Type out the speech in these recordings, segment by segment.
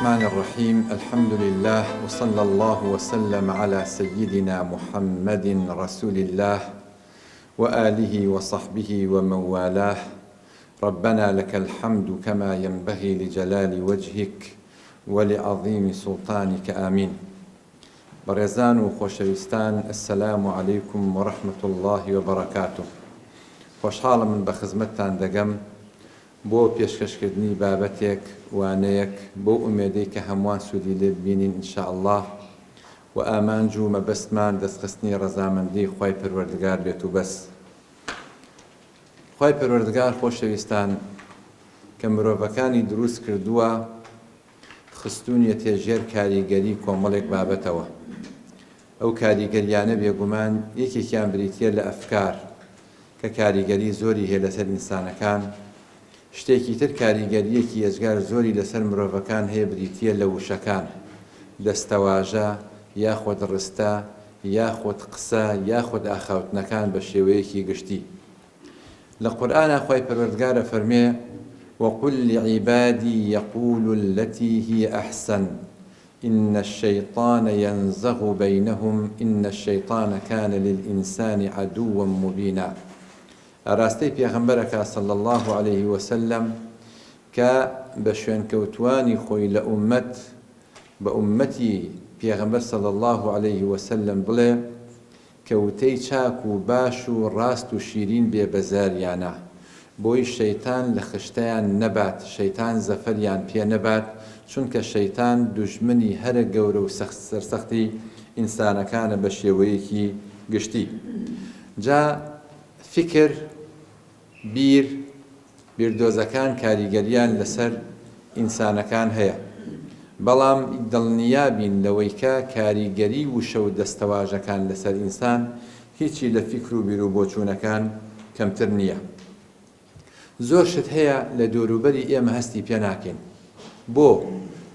الرحمن الرحيم الحمد لله وصلى الله وسلم على سيدنا محمد رسول الله وآله وصحبه ومن والاه ربنا لك الحمد كما ينبغي لجلال وجهك ولعظيم سلطانك آمين برزان وخوشويستان السلام عليكم ورحمة الله وبركاته خوشحال من بخزمتان دقم بۆ پێشکەشکردنی بابەتێک وانەیەک بۆ ئومێدەی کە هەمووان سوودی لێ ببینین ئینشاءالله و ئامانج و مەبەستمان دەستخستنی ڕەزامەندی خوای پەروەردگار بێت و بەس. خوای پەروەردگار خۆشەویستان کە مرۆڤەکانی دروست کردووە خستوونیەتێ ژێر کاریگەری کۆمەڵێک بابەتەوە. ئەو کاریگەریانە بێگومان یەکێکیان بریتیە لە ئەفکار کە کاریگەری زۆری هەیە لەسەر ئینسانەکان، شتێکی تر کاریگەریەکی ئێجگار زۆری لەسەر مرۆڤەکان هەیە بریتیە لە وشەکان، دەستەواژە یاخۆت ڕستە یاخۆت قسە یاخۆت ئاخاوتنەکان بە شێوەیەکی گشتی. لە قورئانە خوای پەروەردگارە فەرمێ وقل لعبادي يقولوا التي هي أحسن إن الشيطان ينزغ بينهم إن الشيطان كان للإنسان عدوا مبينا. ئاراستەی پێغەمبەرەکە صلی الله عليه وسلم کە بە شوێنکەوتوانی خۆی لە بە ئومەتی پێغەمبەر صلی الله عليه وسلم بڵێ کەوتەی چاک و باش و ڕاست و شیرین بێبەزاریانە بۆی شەیتان لە خشتیان نەبات، شەیتان زەفەریان پێ نەبات، چونکە شەیتان دوژمنی هەرە گەورە و سەرسەختی ئینسانەکانە بە شێوەیەکی گشتی. جا فکر، بیردۆزەکان کاریگەریان لەسەر ئینسانەکان هەیە، بەڵام دڵنیابین لەوەی کە کاریگەری وشە و دەستەواژەکان لەسەر ئینسان هیچی لە فکر و بیر و بۆچوونەکان کەمتر نییە. زۆر شت هەیە لە دۆروبەری ئێمە هەستی پێ ناکەین. بۆ؟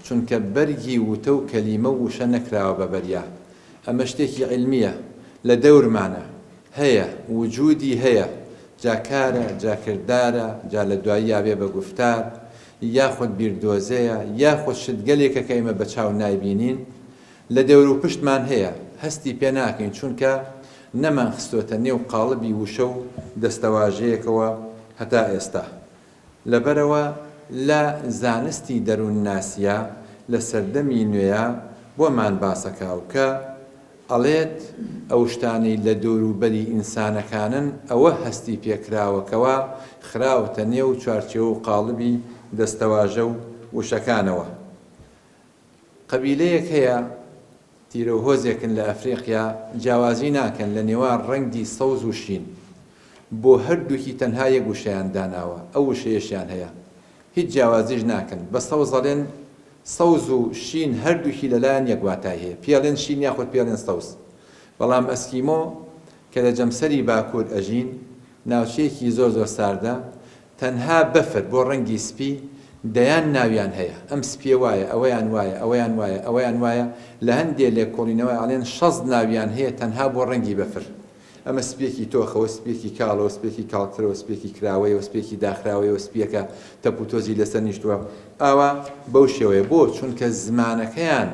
چونکە بەرگی وتە و کەلیمە وشە نەکراوە بە بەریا. ئەمە شتێکی عیلمیە، لە دەورمانە هەیە، وجودی هەیە، جاکارە، جاکردارە، جا لە دوایی یابێ بە گوفتار، یاخود بیردۆزەیە، یاخود شتگەلێکە کە ئێمە بە چاو نایبینین، لە دەور و پشتمان هەیە، هەستی پێ ناکەین چونکە نەمان خستۆتە نێو قاڵبی وشە و دەستەواژەیەکەوە هەتا ئێستا. لەبەرەوە لە زانستی دەروون ناسیە لە سەردەمی نوێیە بۆمان باسەکاو کە ئەڵێت ئەو شتانەی لە دەوروبەری ئینسانەکانن ئەوە هەستی پێکراوەکەوە خراوتە نێو چوارچێوە و قاڵبی دەستەواژە و وشەکانەوە. قەبیلەیەک هەیە تیرە و هۆزێکن لە ئەفریقیا، جیاوازی ناکەن لە نێوان ڕەنگی سەوز و شین، بۆ هەردووکی تەنها یەک وشەیان داناوە، ئەو وشەیەشیان هەیە، هیچ جیاوازیش ناکەن. بە سەوز ئەڵێن سەوز و شین هەردووکی لەلایەن یەک واتای هەیە، پێڵێن شین یاخود پێڵێن سەوز. بەڵام ئەسکیمۆ کە لە جەمسەری باکوور ئەژین، ناوچەیەکی زۆر زۆر ساردە، تەنها بەفر بۆ ڕەنگی سپی دەیان ناویان هەیە، ئەم سپیە وایە، ئەوەیان وایە، ئەوەیان وایە، ئەوەیان وایە، لە هەندێک لێکۆڵینەوەی ئەڵێن 60 ناویان هەیە تەنها بۆ ڕەنگی بەفر. ئەمە سپێکی تۆخەوە، سپێکی کاڵەوە، سپێکی کاڵترەوە، سپێکی کراوەیەوە، سپێکی داخراوەیەوە، سپیەکە تەپوتۆزی لەسەر نیشتووە. ئاوا بەو شێوەیە. بۆ؟ چونکە زمانەکەیان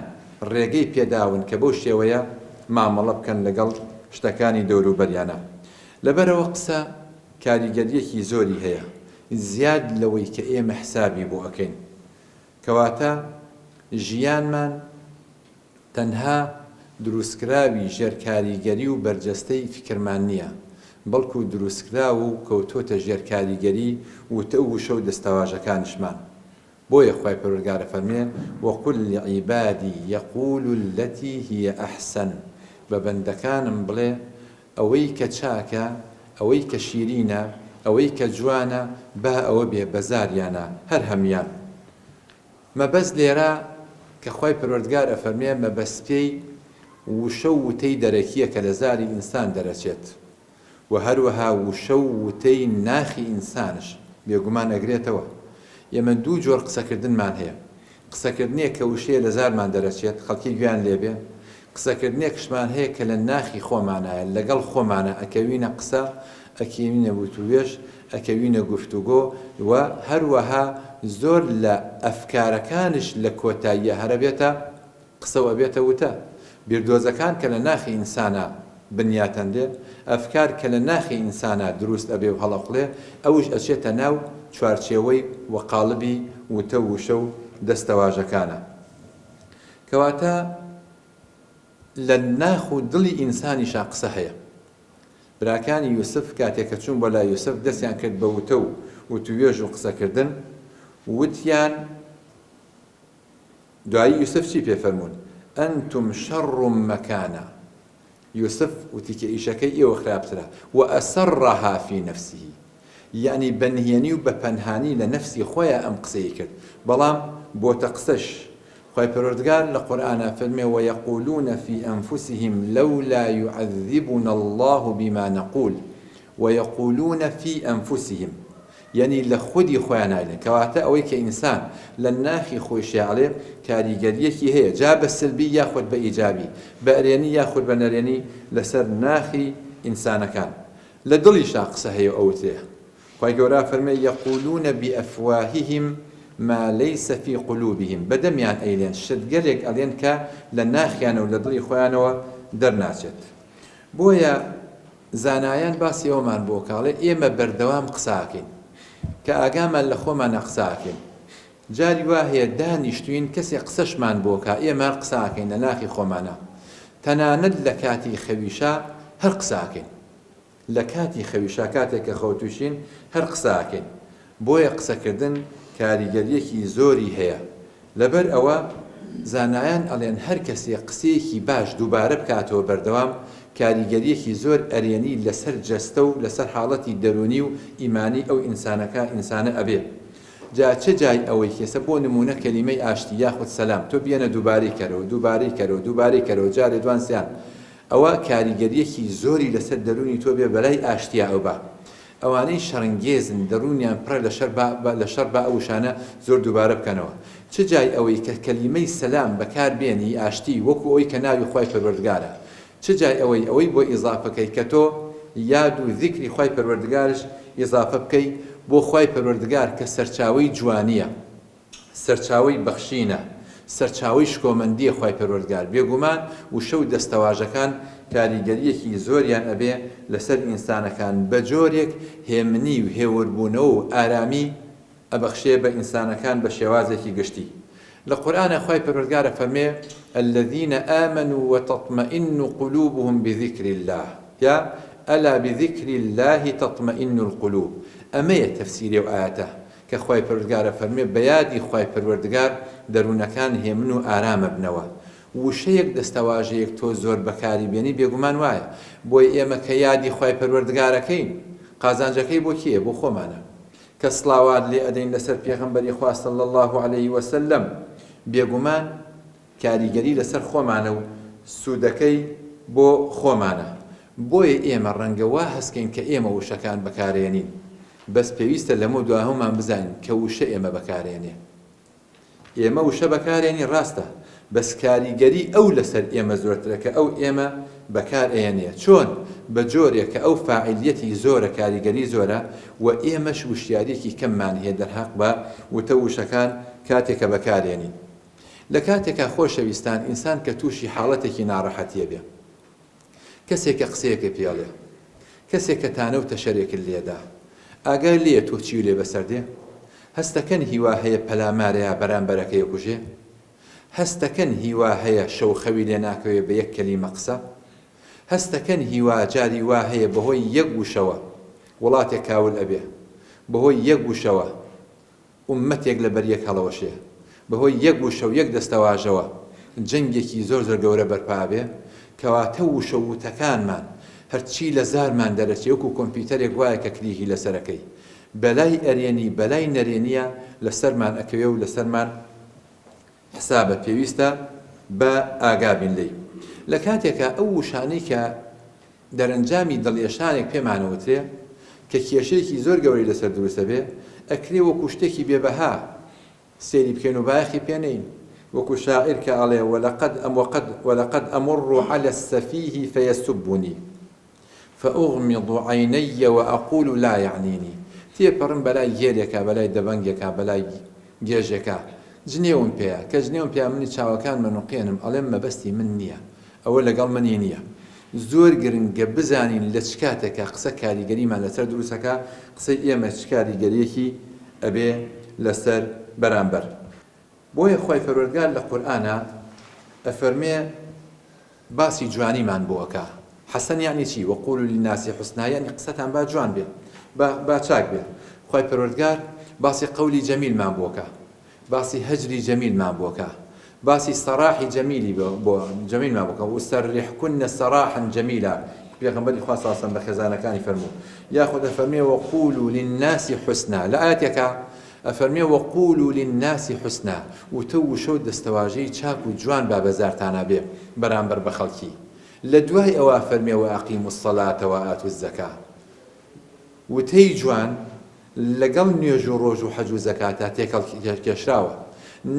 ڕێگەی پێداون کە بەو شێوەیە مامەڵە بکەن لەگەڵ شتەکانی دەوروبەریانە. لەبەرەوە قسە کاریگەریەکی زۆری هەیە، زیاد لەوەی کە ئێمە حسابی بۆ ئەکەین. کەواتە ژیانمان تەنها دروستکراوی ژێرکاریگەری و بەرجەستەی فکرمان نییە، بەڵکو دروستکراو و کەوتۆتە ژێرکاریگەری وتە و وشە و دەستەواژەکانشمان. بۆیە خوای پەروەردگارە فەرمێ وقل لعبادي يقولوا التي هي أحسن، بە بەندەکانم بڵێ ئەوەی کە چاکە، ئەوەی کە شیرینە، ئەوەی کە جوانە، با ئەوە بێ بەزاریانە هەر هەمیان. مەبەست لێرە کە خوای پەروەردگار ئەفەرمێ مەبەست پێی وشە و وتەی دەرەکیە کە لە زاری ئینسان دەرەچێت، و هەروەها وشە و وتەی ناخی ئینسانش بێگومان ئەگرێتەوە. ئێمە دوو جۆر قسەکردنمان هەیە، قسەکردنێک کە وشەیە لە زارمان دەرەچێت خەڵکی گویان لێبێ، قسەکردنێکشمان هەیە کە لە ناخی خۆمانایە، لەگەڵ خۆمانە ئەکەوینە قسە، ئەکەوینە وتوێش ئەکەوینە گفتوگۆ و هەروەها زۆر لە ئەفکارەکانش لە کۆتاییە هەرەبێتە قسەوە بێتە وتە بیردۆزەکان کە لە ناخی ئینسانە بنیاتەندێ ئەفکار کە لە ناخی ئینسانە دروست ئەبێ و هەڵەقڵێ ئەوش ئەچێتە ناو چوارچێوەی وەقاڵبی وتە وشە و دەستەواژەکانە کەواتە لە ناخ و دڵی ئینسانیشا قسە هەیە براکانی یوسف کاتێککە چوون بۆ لای یوسف دەستیان کرد بە وتە و وتوێژ و قسەکردن وتیان دوایی یوسف چی پێفەرمون ئەنتم شەڕ مەکانە یوسف وتی کە ئیشەکەی ئێوە خراپترە و ئەسەڕەها فی نەفسیه یعنی بەنهێنی و بە پەنهانی لە نەفسی خۆیان ئەم قسەی کرد بەڵام بۆتە قسەش خی پەروەردگار لە قورئانە فەرمێ وەیەقولون فی ئەنفوسهم لولا يعذبنا الله بما نقول ويقولون في أنفسهم یعنی لە خودی خۆیان نایڵێن کەواتە ئەوەی کە ئینسان لە ناخی خۆشیاڵێ کاریگەریەکی هەیە جا بە سلبی یاخود بە ئیجابی بە ئەرێنی یاخود بە نەرێنی لەسەر ناخی ئینسانەکان لە دڵیشا قسە هەیە ئەوتەیە خی گەورە فەرمێ یەقولون بئەفواههم ما ليس في قلوبهم بەدەمیان ئەیلێن شتگەلێک ئەڵێن کە لە ناخیانە و لە دڵی خۆیانەوە دەرناچێت بۆیە زانایان باسی ئەومان بۆ کاڵێ ئێمە بەردەوام قساکەین کە ئاگامان لە خۆمان قساکەین جاری وا هەیە دانیشتوین کەسێک قسەشمان بۆکە ئێمە قساکەین لە ناخی خۆمانە تەنانەت لە کاتی خەویشا هەر قساکەین لە کاتی خەویشا کاتێک کە خەوتوشین هەر قساکەین بۆیە قسەکردن کاریگەریەکی زۆری هەیە لەبەر ئەوە زانایان ئەڵێن هەر کەسێک قسەیەکی باش دووبارە بکاتەوە بەردەوام کاریگەریەکی زۆر ئەرێنی لەسەر جەستە و لەسەر حاڵەتی دەرونی و ئیمانی ئەو ئینسانە ئەبێ جا چه جای ئەوەی کێسە بۆ نمونە کەلیمەی ئاشتی یاخود سەلام تۆ بێنە دووبارەی کەرەوە جارێ دوانسیان ئەوە کاریگەریەکی زۆری لەسەر دەرونی تۆ بێ بەلای ئاشتیا ئەو بە ئەوانەی شەڕنگێزن دەرونیان پڕە لە شەڕ بە ئەوشانە زۆر دووبارە بکەنەوە چه جای ئەوەی کە کەلیمەی سەلام بەکاربێنی ئاشتی وەکو ئەوەی کە ناوی خۆی پەروەردگارە چه جای ئەوەی بۆ ئیزافەکەی کە تۆ یاد و ذیکری خۆی پەروەردگارش ئیزافە بکەی بۆ خۆی پەروەردگار کە سەرچاوەی جوانیە سەرچاوەی بەخشینە سەرچاوەی شکۆمەندیە خۆی پەروەردگار بێگومان وشە و دەستەواژەکان کاریگەریەکی زۆریان ئەبێ لەسەر ئینسانەکان بە جۆرێک هێمنی و هێوربوونەوە و ئارامی ئەبەخشێ بە ئینسانەکان بە شێوازێکی گشتی لە قورئانە خۆی پەروەردگارە فەرمێ الذين آمنوا وتطمئن قلوبهم بذكر الله يا ألا بذكر الله تطمئن القلوب ئەمەیە تەفسیری و ئاەتە کە خۆی پەروەردگارە فەرمێ بەیادی خۆی پەروەردگار دەروونەکان هێمن و ئارامە بنەوە وشەیەک دەستەواژەیەک تۆ زۆر بەکاری بێنی بێگومان وایە بۆی ئێمە کە یادی خۆی پەروەردگارەکەین قازانجەکەی بۆ کیە بۆ خۆمانە کە سڵاوات لێ ئەدەین لەسەر پێغەمبەری خوا صلی الله عليه وسلم بێگومان کاریگەری لەسەر خۆمانە و سوودەکەی بۆ خۆمانە بۆیە ئێمە ڕەنگە وا هەستکەین کە ئێمە وشەکان بەکارێنین بەس پێویستە لەمە دواهەمان بزانین کە وشە ئێمە بەکارێنێ ئێمە وشە بەکارێنی ڕاستە بەس کاریگەری ئەو لەسەر ئێمە زۆرترە کە ئەو ئێمە بەکار ئێنێ چۆن بە جۆرێک کە ئەو فاعیلیەتی زۆرە کاریگەری زۆرە و ئێمەش وشیارێکی کەممان هەیە دەرحەق بە وتە وشەکان کاتێکە بەکارێنین لە کاتێکە خۆشەویستان ئینسان کە تووشی حاڵەتێکی ناڕەحەتیە بێ کەسێکە قسەیەکی پێڵێ کەسێک کە تانە و تەشەرێکت لێدا ئاگای لێ تۆ چی لێ بەسەردێ هەستەکەن هیوا هەیە پەلامارەیە بەرامبەرەکەی کوژێ هەستەکەن هیوا هەیە شەو خەوی لێ ناکەوێ بە یەک کەلیمە قسە هەستەکەن هیوا جاری وا هەیە بەهۆی یەک گوشەوە وڵاتێک کاول ئەبێ بەهۆی یەک گوشەوە ئوممەتێک لەبەر یەک هەڵەوەشێ بەهۆی یەک وشە و یەک دەستەواژەوە جەنگێکی زۆر زۆر گەورە بەرپا بێ کەواتە وشە وتەکانمان هەرچی لە زارمان دەرەچێ وەکو کۆمپیوتەرێک وایە کە کلیکی لەسەرەکەی بەلای ئەرێنی بەلای نەرێنیە لەسەرمان ئەکەوێ و لەسەرمان حسابە پێویستە بە ئاگابین لێی لە کاتێکە ئەو وشانەی کە دەرەنجامی دڵێشانێک پێمانەوترێ کە کێشەیەکی زۆر گەورەی لەسەر دروستە بێ ئەکرێ وەکو شتێکی بێبەها سێری بکەین و باەخی پێنەین وەکو شاعیر کە ئەڵێ ولقد أمر على السفيه فيسبني فأغمض عيني وأقول لا يعنيني تێپەڕم بەلای گێرێکە بەلای دەبەنگێکە بەلای گێژێکە جنێوم پێەیە کە جنێوم پێ منی چاوەکان منوقێنم ئەڵێم مەبەستی من نییە ئەوە لەگەڵ منی نییە زۆر گرنگە بزانین لە چ کاتێکە قسە کاریگەریمان لەسەر دروستەکە قسەی ئێمە چ کاریگەریەکی ئەبێ لەسەر بەرامبەر بۆیە خۆی پەروەردگار لە قورئانە ئەفەرمێ باسی جوانیمان بۆەکە حەسەن یعنی چی وەقولوا للناس حوسنا یعنی قسەتان با جوان بێ با چاک بێ خۆی پەروەردگار باسی قەولی جەمیلمان بۆکە باسی هەجری جەمیلمان بۆکە باسی سەراحی جەمیلمان بۆکە وسەرریحکن سەراحا جەمیلا پێغەمبەری خوا صلی الله علیه و سلم بە خێزانەکانی فەرموو یاخود ئەفەرمێ وەقولوا للناس حوسنا لە ئاەتێکە ئەفەرمێ وەقولوا للناس حوسنا وتە وشە و دەستەواژەی چاک و جوان با بەزارتانە بێ بەرامبەر بە خەڵکی لە دوای ئەوە فەرمێ وەئەقیموا الصەلاة وئاتوا الزەکاة وتەی جوان لەگەڵ نوێژ و ڕۆژ و حەج و زەکاتە تێکەڵکێشراوە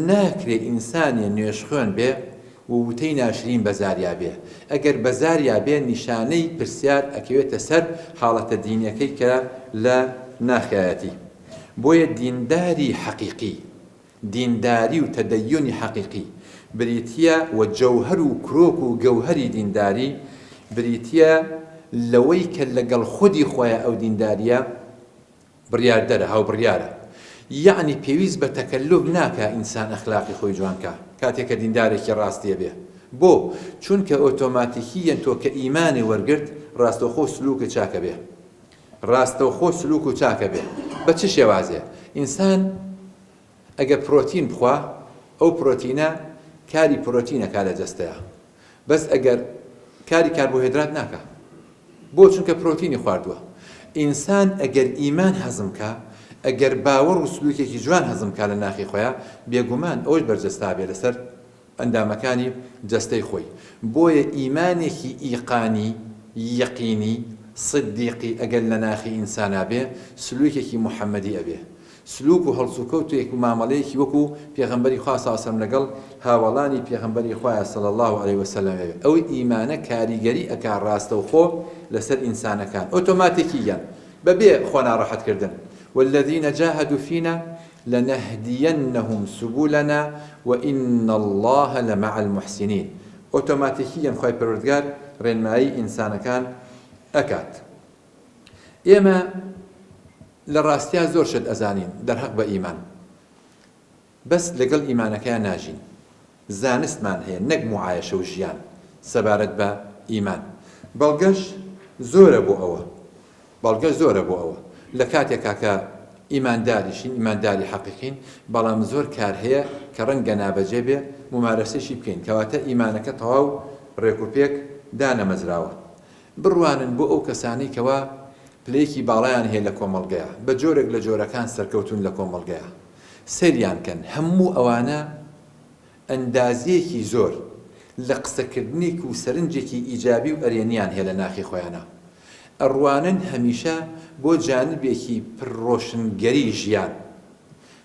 ناکرێ ئینسانێ نوێژ خوێن بێ و وتەی ناشرین بەزاریا بێ ئەگەر بەزاریا بێ نیشانەی پرسیار ئەکەوێتە سەر حاڵەتە دینیەکەی کە لە ناخایەتی بۆیە دینداری حەقیقی دینداری و تەدەیۆنی حەقیقی بریتیە و جەوهەر و کرۆک و گەوهەری دینداری بریتیە لەوەی کە لەگەڵ خودی خۆیە ئەو دینداریە بڕیاردەرە هاوبڕیارە یعنی پێویست بە تەکەلوف ناکە ئینسان ئەخلاقی خۆی جوانکە کاتێکە دیندارێکی ڕاستیە بێ بۆ چونکە ئۆتۆماتیکیەن تۆ کە ئیمانی وەرگرت ڕاستەوخۆ سلووکە چاکە بێ ڕاستەوخۆ سلووک و چاکە بێ بە چ شێوازێ ئینسان ئەگە پرۆتین بخوا ئەو پرۆتینە کاری پرۆتینەکە لە جەستەیە بەس ئەگەر کاری کاربۆهیدرات ناکە بۆ چونکە پرۆتینی خواردووە ئینسان ئەگەر ئیمان هەزمکە ئەگەر باوەڕ و سلووکێکی جوان هەزمکە لە ناخی خۆیان بێگومان ئەوش بەرجەستا بێ لەسەر ئەندامەکانی جەستەی خۆی بۆیە ئیمانێکی ئیقانی یەقینی صدیقی ئەگەر لە ناخی ئینسانە بێ سلووکێکی محەممەدی ئەبێ سلوک و هەڵسوکەوتێک و مامەڵەیەکی وەکو پێغەمبەری خوا صلی الله علیه و سلم لەگەڵ هاوڵانی پێغەمبەری خوا صلی الله علیه و سلم ئەو ئیمانە کاریگەری ئەکا ڕاستەوخۆ لەسەر ئینسانەکان ئۆتۆماتیکیان بەبێ خۆ ناڕەحەتکردن والذين جاهدوا فينا لنهدينهم سبلنا وإن الله لمع المحسنين ئۆتۆماتیکیان خۆی پەروەردگار ڕێنمایی ئینسانەکان ئەکات ئێمە لە ڕاستیا زۆر شت ئەزانین دەرهەق بە ئیمان بەس لەگەڵ ئیمانەکەیان ناژین زانستمان هەیە نەک معایشە و ژیان سەبارەت بە ئیمان بەڵگەش زۆرە بۆ ئەوە بەڵگەش زۆرە بۆ ئەوە لە کاتێکا کە ئیمانداریشین ئیمانداری حەقیقین بەڵام زۆر کار هەیە کە ڕەنگە نابەجێ بێ ممارەسەشی بکەین کەواتە ئیمانەکە تەواو ڕێکوپێک دانەمەزراوە بڕوانن بۆ ئەو کەسانی کەوا پلەیەکی باڵایان هەیە لە کۆمەڵگەیە بە جۆرێک لە جۆرەکان سەرکەوتون لە کۆمەڵگەیە سەریان کەن هەموو ئەوانە ئەندازیەکی زۆر لە قسەکردنێک و سەرنجێکی ئیجابی و ئەرێنیان هەیە لە ناخی خۆیانە ئەڕوانن هەمیشە بۆ جانبێکی پڕۆشنگەری ژیان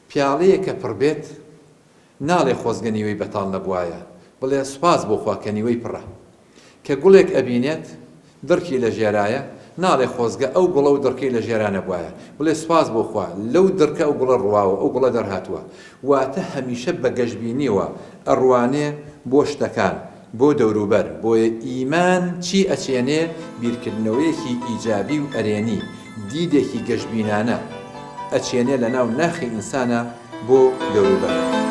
پیاڵەیە کە پڕبێت ناڵێ خۆزگەنیوەی بەتاڵ نەبوایە بڵێ سوپاس بۆ خوا کە نیوەی پڕە کە گوڵێک ئەبینێت دڕکی لە ژێرایە ناڵێ خۆزگە ئەو گوڵە و دڕکەی لە ژێرانە بواە بڵێ سوپاس بۆ خوا لەو دڕکە ئەو گوڵە ڕواوە ئەو گوڵە دەرهاتووە واتە هەمیشە بە گەشتبینیەوە ئەڕوانێ بۆ شتەکان بۆ دەوروبەر بۆیە ئیمان چی ئەچێنێ بیرکردنەوەیەکی ئیجابی و ئەرێنی دیدێکی گەشتبینانە ئەچێنێ لە ناو ناخی ئینسانە بۆ دەوروبەر